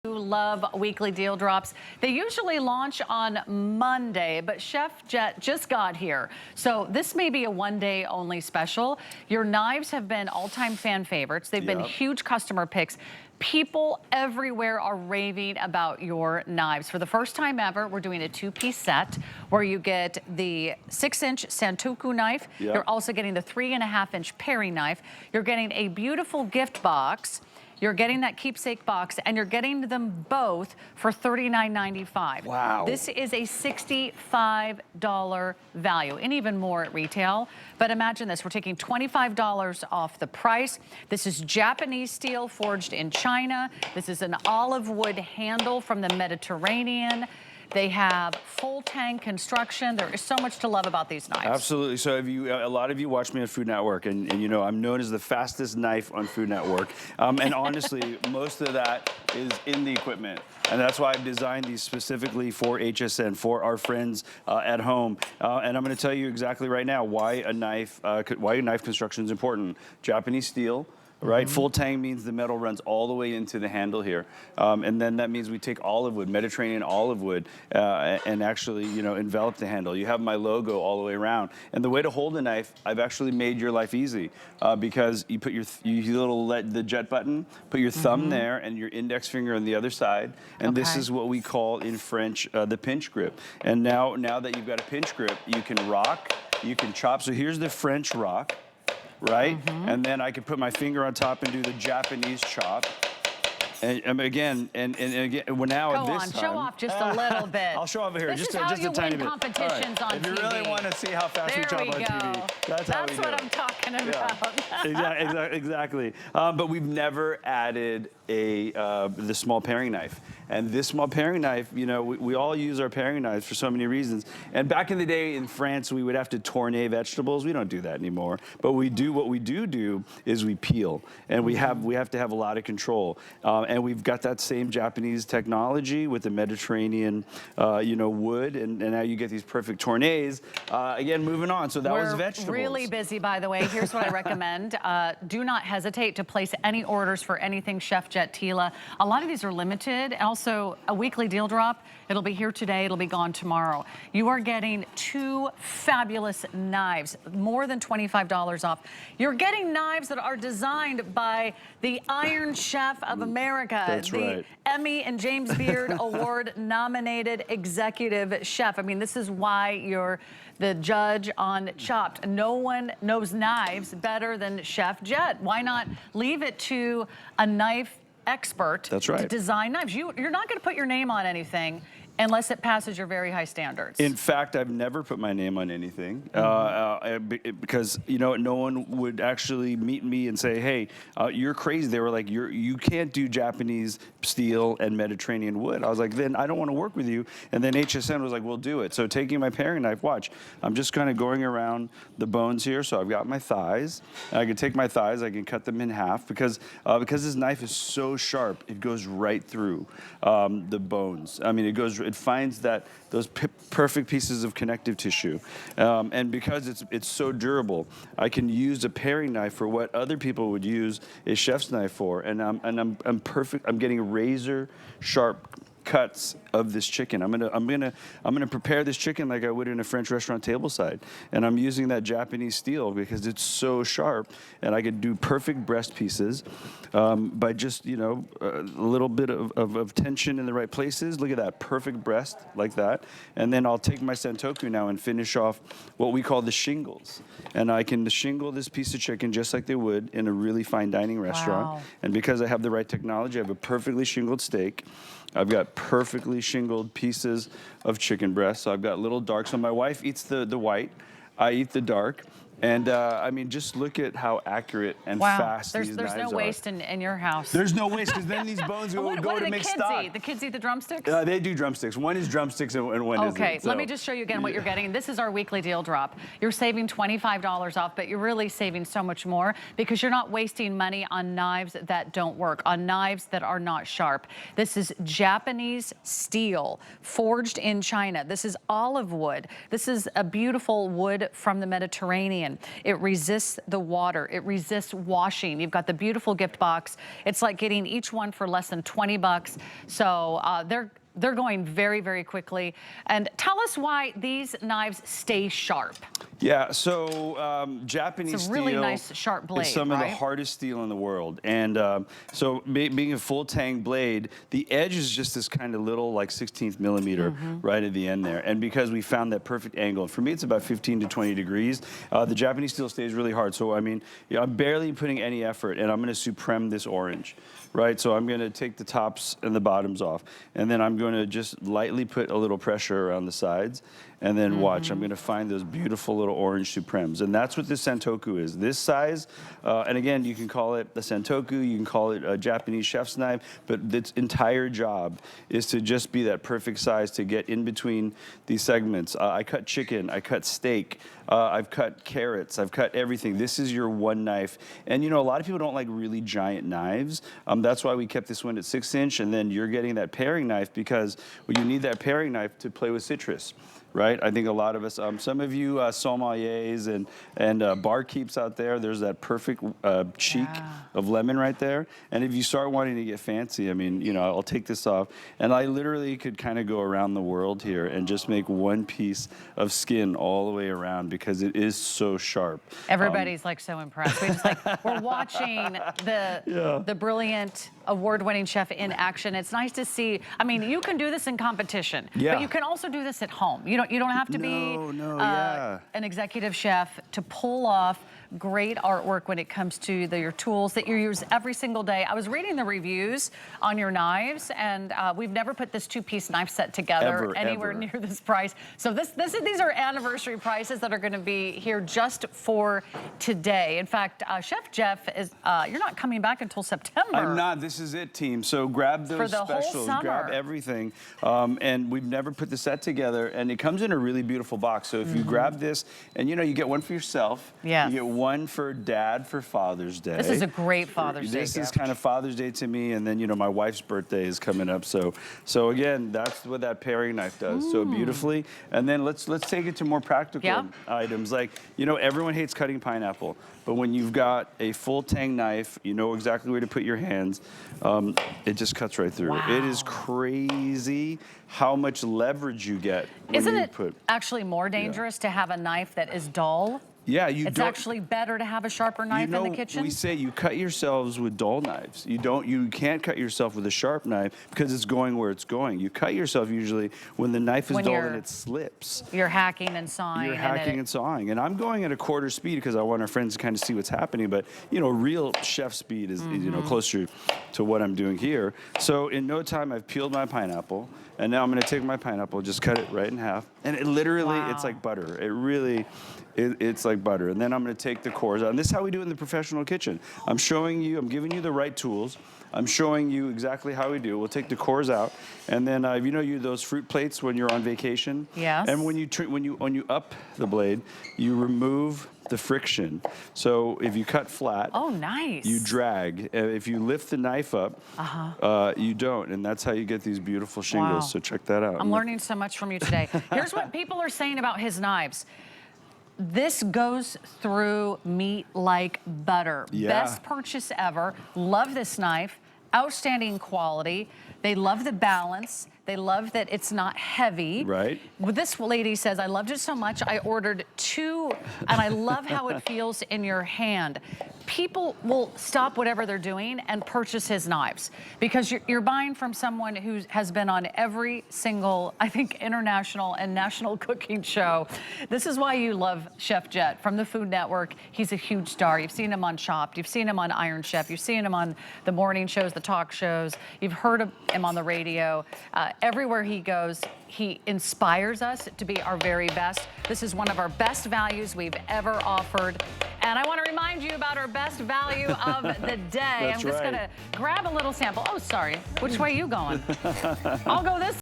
Who love weekly deal drops. They usually launch on Monday, but Chef Jet just got here. So this may be a one-day only special. Your knives have been all-time fan favorites. They've been huge customer picks. People everywhere are raving about your knives. For the first time ever, we're doing a two-piece set where you get the 6-inch Santoku knife. You're also getting the 3.5-inch paring knife. You're getting a beautiful gift box. You're getting that keepsake box, and you're getting them both for $39.95. Wow. This is a $65 value, and even more at retail. But imagine this, we're taking $25 off the price. This is Japanese steel forged in China. This is an olive wood handle from the Mediterranean. They have full tang construction. There is so much to love about these knives. Absolutely. So a lot of you watch me on Food Network, and you know I'm known as the fastest knife on Food Network. And honestly, most of that is in the equipment. And that's why I've designed these specifically for HSN, for our friends at home. And I'm going to tell you exactly right now why knife construction is important. Japanese steel. Right, full tang means the metal runs all the way into the handle here, and then that means we take olive wood, Mediterranean olive wood, and actually, you know, envelop the handle. You have my logo all the way around, and the way to hold a knife, I've actually made your life easy because you put the jet button, put your thumb there, and your index finger on the other side, and this is what we call in French the pinch grip. And now that you've got a pinch grip, you can rock, you can chop. So here's the French rock. Right? And then I can put my finger on top and do the Japanese chop. And again, well now Go this on, time, show off just a little bit. I'll show off here, this just is how a you tiny win bit. competitions on if you TV. really want to see how fast we chop on TV, that's how we do what it. I'm talking about. Exactly. But we've never added the small paring knife. And this small paring knife, you know, we all use our paring knives for so many reasons. And back in the day in France, we would have to tourner vegetables. We don't do that anymore. But what we do is we peel, and we have to have a lot of control. And we've got that same Japanese technology with the Mediterranean, you know, wood, and now you get these perfect tournés. Again, moving on. So that was vegetables. We're really busy, by the way. Here's what I recommend. Do not hesitate to place any orders for anything Chef Jet Tila. A lot of these are limited. Also, a weekly deal drop. It'll be here today. It'll be gone tomorrow. You are getting two fabulous knives, more than $25 off. You're getting knives that are designed by the Iron Chef of America. That's right. Emmy and James Beard Award nominated executive chef. I mean, this is why you're the judge on Chopped. No one knows knives better than Chef Jet. Why not leave it to a knife expert to design knives? You're not going to put your name on anything unless it passes your very high standards. In fact, I've never put my name on anything because, you know, no one would actually meet me and say, hey, you're crazy. They were like, you can't do Japanese steel and Mediterranean wood. I was like, then I don't want to work with you. And then HSN was like, we'll do it. So taking my paring knife, watch, I'm just kind of going around the bones here. So I've got my thighs. I can take my thighs, I can cut them in half because this knife is so sharp, it goes right through the bones. I mean, it finds those perfect pieces of connective tissue, and because it's so durable, I can use a paring knife for what other people would use a chef's knife for, and I'm perfect. I'm getting razor sharp cuts of this chicken. I'm gonna prepare this chicken like I would in a French restaurant tableside, and I'm using that Japanese steel because it's so sharp, and I could do perfect breast pieces by just, you know, a little bit of tension in the right places. Look at that, perfect breast like that, and then I'll take my Santoku now and finish off what we call the shingles, and I can shingle this piece of chicken just like they would in a really fine dining restaurant. And because I have the right technology, I have a perfectly shingled steak. I've got perfectly shingled pieces of chicken breast. So I've got little dark. So my wife eats the white. I eat the dark. And I mean, just look at how accurate and fast these knives are. There's no waste in your house. There's no waste, because then these bones will go to make stock. What do the kids eat? The kids eat the drumsticks? They do drumsticks. One is drumsticks and one isn't. Okay, let me just show you again what you're getting. This is our weekly deal drop. You're saving $25 off, but you're really saving so much more because you're not wasting money on knives that don't work, on knives that are not sharp. This is Japanese steel, forged in China. This is olive wood. This is a beautiful wood from the Mediterranean. skin. It resists the water. It resists washing. You've got the beautiful gift box. It's like getting each one for less than 20 bucks. So they're going very, very quickly. And tell us why these knives stay sharp. Yeah, so Japanese It's a really steel nice sharp blade, is some of the right? hardest steel in the world. And so being a full tang blade, the edge is just this kind of little like 16th millimeter right at the end there. And because we found that perfect angle, for me it's about 15 to 20 degrees, the Japanese steel stays really hard. So I mean, I'm barely putting any effort, and I'm gonna supreme this orange. Right, so I'm going to take the tops and the bottoms off, and then I'm going to just lightly put a little pressure around the sides, and then watch. I'm going to find those beautiful little orange supremes, and that's what this Santoku is. This size, and again, you can call it a Santoku, you can call it a Japanese chef's knife, but its entire job is to just be that perfect size to get in between these segments. I cut chicken, I cut steak, I've cut carrots, I've cut everything. This is your one knife, and you know, a lot of people don't like really giant knives. That's why we kept this one at 6-inch, and then you're getting that paring knife because you need that paring knife to play with citrus. Right, I think a lot of us, some of you sommeliers and barkeeps out there, there's that perfect cheek of lemon right there. And if you start wanting to get fancy, I mean, you know, I'll take this off, and I literally could kind of go around the world here and just make one piece of skin all the way around because it is so sharp. Everybody's like so impressed. We're watching the brilliant award-winning chef in action. It's nice to see. I mean, you can do this in competition, but you can also do this at home. You don't have to be an executive chef to pull off great artwork when it comes to your tools that you use every single day. I was reading the reviews on your knives, and we've never put this two-piece knife set together anywhere near this price. So these are anniversary prices that are going to be here just for today. In fact, Chef Jeff is you're not coming back until September. I'm not. This is it, team. So grab those for the specials, whole summer. grab everything, and we've never put the set together, and it comes in a really beautiful box. So if you grab this, and you know, you get one for yourself. Yes. You get one for Dad for Father's Day. This is a great Father's Day This is gift. kind of Father's Day to me, and then you know my wife's birthday is coming up. So again, that's what that paring knife does so beautifully. And then let's take it to more practical items. Like, you know, everyone hates cutting pineapple, but when you've got a full tang knife, you know exactly where to put your hands. It just cuts right through. It is crazy how much leverage you get when Isn't you it actually more dangerous to have a knife that is dull? Yeah, it's actually better to have a sharper knife in the kitchen. We say you cut yourselves with dull knives. You can't cut yourself with a sharp knife because it's going where it's going. You cut yourself usually when the knife is dull and it slips. You're hacking and sawing. You're hacking and sawing. And I'm going at a quarter speed because I want our friends to kind of see what's happening. But you know, real chef speed is you know, closer to what I'm doing here. So in no time, I've peeled my pineapple. And now I'm going to take my pineapple, just cut it right in half. And it literally, it's like butter. It really, it's like butter. And then I'm going to take the cores out. And this is how we do it in the professional kitchen. I'm showing you, I'm giving you the right tools. I'm showing you exactly how we do it. We'll take the cores out. And then, you know, those fruit plates when you're on vacation? Yes. And when you up the blade, you remove the friction. So if you cut flat, nice. You drag. If you lift the knife up, you don't, and that's how you get these beautiful shingles. Wow. So check that out. I'm learning so much from you today. Here's what people are saying about his knives. This goes through meat like butter. Best purchase ever. Love this knife. Outstanding quality. They love the balance. They love that it's not heavy. Right. Well, this lady says, I loved it so much, I ordered 2, and I love how it feels in your hand. People will stop whatever they're doing and purchase his knives because you're buying from someone who has been on every single, I think, international and national cooking show. This is why you love Chef Jet from the Food Network. He's a huge star. You've seen him on Chopped. You've seen him on Iron Chef. You've seen him on the morning shows, the talk shows. You've heard of him on the radio. Everywhere he goes, he inspires us to be our very best. This is one of our best values we've ever offered. And I want to remind you about our best value of the day. I'm just going to grab a little sample. Oh, sorry. Which way are you going? I'll go this